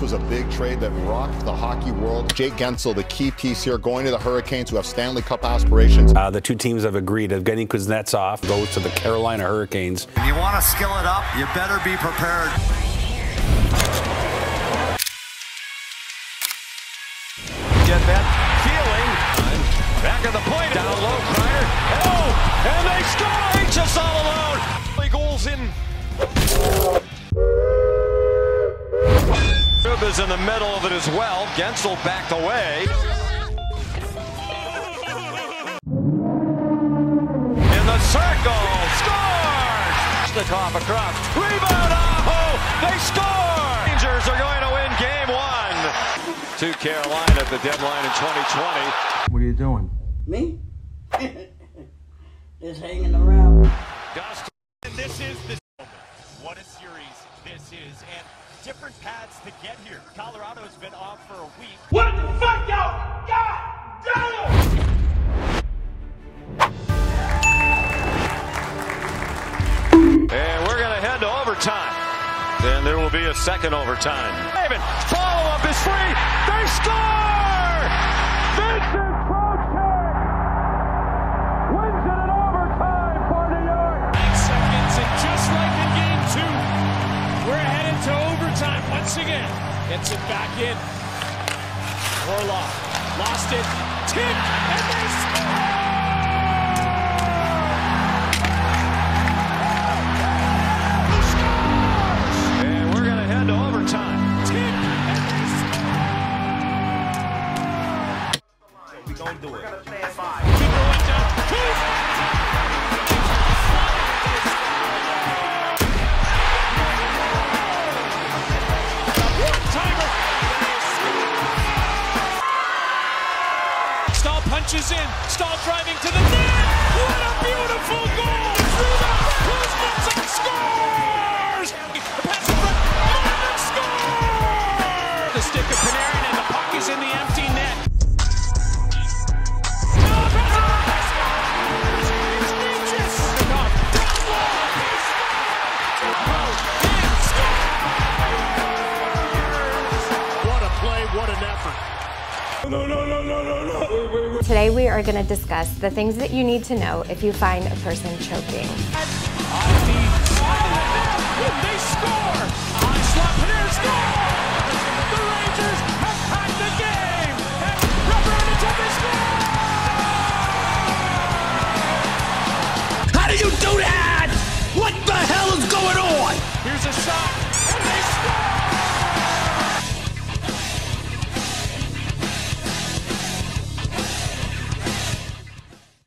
was a big trade that rocked the hockey world. Jake Guentzel, the key piece here, going to the Hurricanes, who have Stanley Cup aspirations. The two teams have agreed. Evgeny Kuznetsov goes to the Carolina Hurricanes. If you want to skill it up, you better be prepared. Get that feeling. Back at the point, down low, Kreider. Oh, and they score! Just all alone. Goals in. Is in the middle of it as well. Guentzel backed away. In the circle, scores! Stakov across, rebound, oh, they score! Rangers are going to win game 1. To Carolina at the deadline in 2020. What are you doing? Me? Just hanging around. And this is the moment. What a series this is, and different paths to get here. Colorado has been off for a week. What the fuck, yo? God damn! And we're going to head to overtime. Then there will be a second overtime. Follow-up is free. They score! Vincent Trocheck wins it in overtime for New York. 9 seconds, and just like in game 2, we're headed to overtime once again. Gets it back in. Orlov lost it. Tip, and they score! Do it. We're gonna stand by. Stahl punches in. Stahl driving to the net. What a beautiful goal! Through the Kuznetsov scores! The pass in front. Martin scores! The stick of Panarin, and the puck is in the empty net. What an effort. No. Today we are going to discuss the things that you need to know if you find a person choking. They score! Onslaught, Panarin scores! The Rangers have tied the game! And Roberto score! How do you do that?